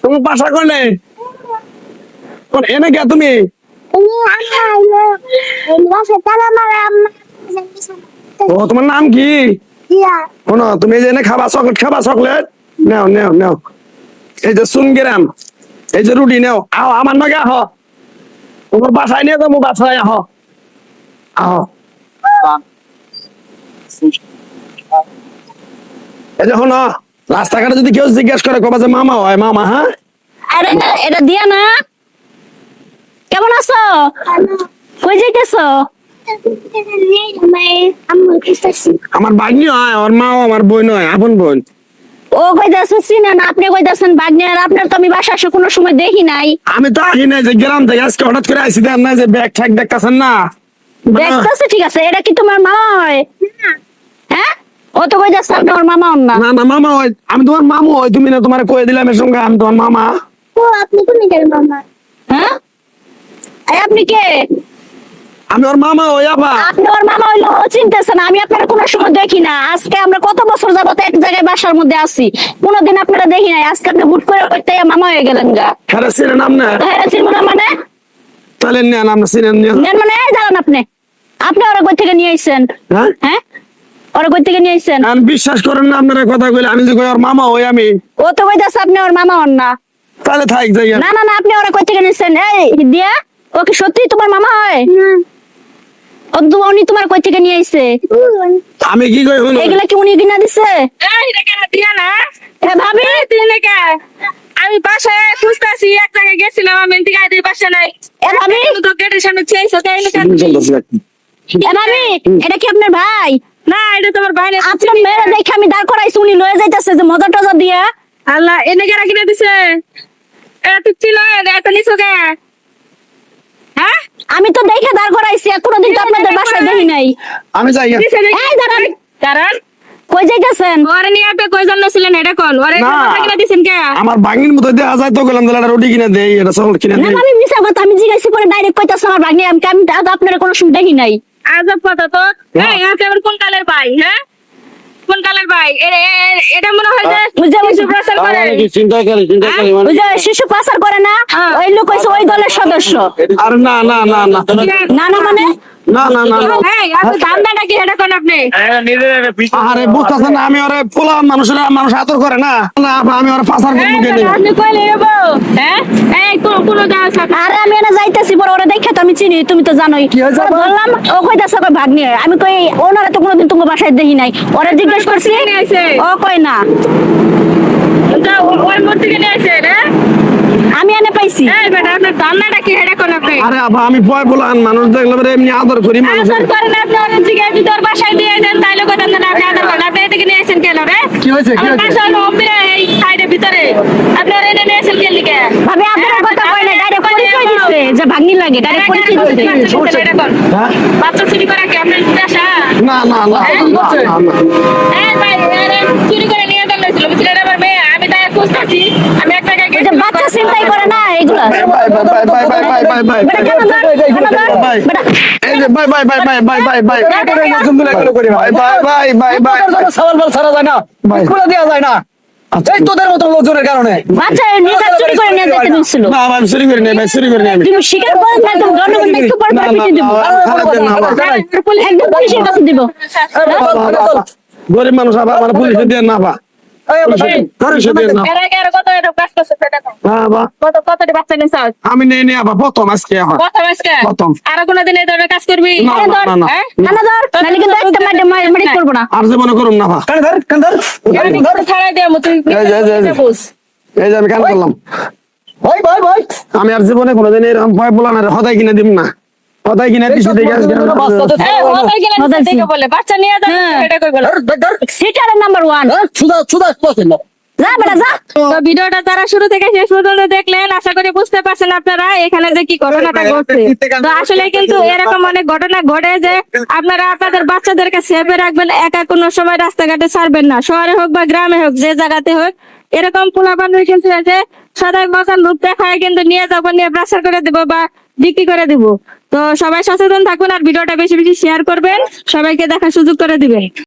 তোমার বাসা কোনে? এনে কে তুমি? ও তোমার নাম কি? শোনো, তুমি যে এনে খাবা চকলেট, খাবা চকলেট, নেও নেও নেও। এই যে সুনগেরাম, এই যে রুটি নেও। আহ আমার নাকি আহ, তোমার বাসায় নিয়ে যাবো, বাসায় আহ আহ। এই যে শোনো, রাস্তাঘাটে যদি কেউ জিজ্ঞেস করে কবা যে মামা হয় মামা। হ্যাঁ, আরে এটা দিয়া না। কেমন আছো? কই যাইতেছো? আমার ভাগ্নি হয়, ওর মাও আমার বোন হয়, আপন বোন। ও কইতাছে চিনেন, আপনি কইতাছেন বাগনিয়ার। আপনার তো আমি বাসা আসে কোনো সময় দেখি নাই। আমি তো আসি নাই, যে গ্রাম থেকে আজকে হঠাৎ করে আইসি, দেন না যে ব্যাগ ঠ্যাগ দেখতেছেন না। দেখতেছে ঠিক আছে, এটা কি তোমার মামা হয়? হ্যাঁ, ও তো কইতাছে আপনি ওর মামা হন না। না না মামা হয়, আমি তোমার মামু হয়। তুমি না তোমার কয়ে দিলাম এর সঙ্গে আমি তোমার মামা। হ্যাঁ, এই আপনি কে? আমি ওর মামা হই। আপা আপনি ওর মামা হইলো, ও চিনতেছে না। আমি আপনার কোনো সময় দেখি না। আজকে আমরা কত বছর যাবত এক জায়গায় বাসার মধ্যে আছি, কোনোদিন আপনারা দেখি নাই। আজকে আপনি হুট করে কইতে মামা হয়ে গেলেন গা। খেলা চিনেন নাম না? হ্যাঁ, চিনবো না মানে? তাহলে নেন, আপনি চিনেন নেন মানে এই দাঁড়ান আপনি। আপনি ওরা কই থেকে নিয়ে আইছেন? হ্যাঁ, হ্যাঁ, ওরা কই থেকে নিয়ে আইছেন? আমি বিশ্বাস করেন না আপনারা কথা কইলে। আমি যে কই ওর মামা হই আমি, ও তো কইতাছে আপনি ওর মামা হন না। তাহলে থাক যাই। না না না, আপনি ওরা কই থেকে নিয়েছেন? এই দিয়া, ও কি সত্যি তোমার মামা হয়? ও তো উনি তোমার কই থেকে নিয়ে আইছে? আমি কি কই শুনুন, এগুলা কি উনি কিনা দিছে? এ ভাবি, আমি বাসায় খুঁজতেছি, এক জায়গায় গেছিলাম, আমি গাড়ির বাসা নাই। এ ভাবি, তো গেটের সামনে চেয়েছো, তাই না? এ ভাবি, এটা কি আপনার ভাই? না, এটা তোমার বাইরে। আপনার মেয়েরা দেখে আমি দাঁড় করাইছি, উনি লয়ে যাইতেছে যে মজা টজা দিয়া। আল্লাহ, এনে কেরা কিনে দিছে? এত ছিল, এত নিছো কে? হ্যাঁ, আমি তো দেখে দাঁড় করাইছি, আর কোনোদিন তো আপনাদের বাসায় দেখি নাই। আমি যাই। দিছে দেখি। এই দাঁড়ান, কারণ কই যাইতেছেন? ওরে নিয়ে আপনি কই জানছিলেন? এটা কোন ওরে না। কিনে দিছেন কে? আমার ভাগ্নির মতো দেখা যায় তো গেলাম, তাহলে রুটি কিনে দেই, এটা চকলেট কিনে না দেই। না, আমি মিছা কথা, আমি জিজ্ঞাসা করে ডাইরেক্ট কইতাছে আমার ভাগ্নে। আমি আপনারা কোনো সময় দেখি নাই। আজব কথা তো। এই আপনি আবার কোন কালের ভাই? হ্যাঁ, কোন কালের ভাই? এটা মনে হয় যে বুঝতে পারছি। প্রচার করে। চিন্তা করি ওই যে শিশু পাচার করে না, ওই লোক হইছে ওই দলের সদস্য। আর না না না না না না মানে? না না না না। এই আপনি ধান্দাটা কি এটা কোন আপনি? আরে বুঝতেছেন না, আমি ওরে পোলা মানুষের মানুষ আদর করে না না আপা, আমি ওরে পাচার করবো কেন? আপনি কইলে এবো? হ্যাঁ, এই কোন দাও সাথে। আরে আমি এনে যাইতেছি, পরে ওরা দেখে তো আমি চিনি, তুমি তো জানোই। কি হয়েছে পরে আবার? বললাম, ও কইতাছে কই ভাগ্নে। আমি কই ওনারা তো কোনোদিন তোমার বাসায় দেখি নাই। ওরা জিজ্ঞেস করছি, নিয়ে আইছে। ও কই না। তা ওই মূর্তি কিনে আইছে রে? আমি এনে পাইছি। এই বেটা, আপনার ধান্দাটা কি এটা কোন আপনি? আরে আপা, আমি ভয় বলান মানুষ দেখলে পরে এমনি আদর করি মানুষ। আদর করেন আপনি, ওর জিগায় যদি ওর বাসায় দিয়ে দেন তাইলে কইতাম না আপনি আদর করেন। আপনি এদিকে নিয়ে আইছেন কেন রে? কি হয়েছে, কি আমার হয়েছে? বাসা হলো অম্বিরা, এই সাইডের ভিতরে। আপনি ওর এনে নিয়ে আইছেন কেন লিগে? ভাবি আপনার কথা কই না, ডাইরেক্ট পরিচয় দিছে যে ভাগ্নি লাগে, ডাইরেক্ট পরিচয় দিছে। হ্যাঁ? বাচ্চা চুরি করা কি আপনার বাসা? না না না না, না। এই ভাই, আরে চুরি করে নিয়ে গেল ছিল, বুঝলেন? আমার মেয়ে, আমি তাই খুঁজতেছি। আমি এক জায়গায় এই যে গেছি। বাচ্চা চিন্তাই করে না এগুলা। বাই বাই বাই বাই বাই বাই বাই বাই বেটা কেন ধর, কেন ধর? বাই। বেটা, এই যে বাই বাই বাই বাই বাই বাই বাই বাই বাই বাই বাই বাই। সাবাল বাল ছাড়া যায় না, ভাই। স্কুলে দেওয়া যায় না। আচ্ছা। এই তোদের মতো লোকজনের কারণে বাচ্চা নিজে চুরি করে নিয়ে যেতে দিছিল। না ভাই, চুরি করি নাই ভাই, চুরি করি নাই আমি। তুমি স্বীকার করো না, তুমি গণগণ একটু পর না, পর না, পিটিয়ে দিব। না, খারাপ দেন না, আবার। একদম পুলিশের কাছে দিব। গরিব মানুষ আবার আমার পুলিশে দিয়ে না পা, পুলিশে দিয়ে না। এর আগে আরো কত এরকম কাজ করছে সেটা তো। হ্যাঁ বা, কতটি বাচ্চা নিয়েছ? আমি নেই নি আবার প্রথম আজকে আমার। প্রথম আজকে? প্রথম। আরো কোনোদিন এই ধরনের কাজ করবি? না, আরে ধর, না, না। হ্যাঁ? না না ধর, নাহলে কিন্তু একটা মারি করবো না। আর জীবনে করুন না পা। কানে ধর, কানে ধর। আমি কিন্তু ছাড়াই দেবো, তুই এই যে, এই যে। বুঝ। এই যে আমি কেন করলাম, ভাই ভাই ভাই আমি আর জীবনে কোনোদিন এরকম ভয় বলা না, হদাই কিনে দিব না, হদাই কিনে দিছি দেখে আজকে এইসব বাচ্চাদের এই, ওদের গেলে ওদের দেখে বলে, বাচ্চা নিয়ে যাবে, হ্যাঁ। এটা কই বলে? ধর, ধর, ধর। সিটারের নাম্বার 1। ধর, সুদা সুদা বসেন না। যা বেটা যা। তো ভিডিওটা যারা শুরু থেকে শেষ পর্যন্ত দেখলেন, আশা করি বুঝতে পারছেন আপনারা এখানে যে কি ঘটনাটা ঘটছে। তো আসলে কিন্তু এরকম অনেক ঘটনা ঘটে যে আপনারা আপনাদের বাচ্চাদেরকে সেভে রাখবেন, একা কোনো সময় রাস্তাঘাটে ছাড়বেন না, শহরে হোক বা গ্রামে হোক, যে জায়গাতে হোক। এরকম পোলাপানের কিন্তু যে সদাই মশার লোক দেখায় কিন্তু নিয়ে যাবো, নিয়ে ব্রাশার করে দিব বা বিক্রি করে দিব। তো সবাই সচেতন থাকুন আর ভিডিওটা বেশি বেশি শেয়ার করবেন, সবাইকে দেখার সুযোগ করে দিবেন।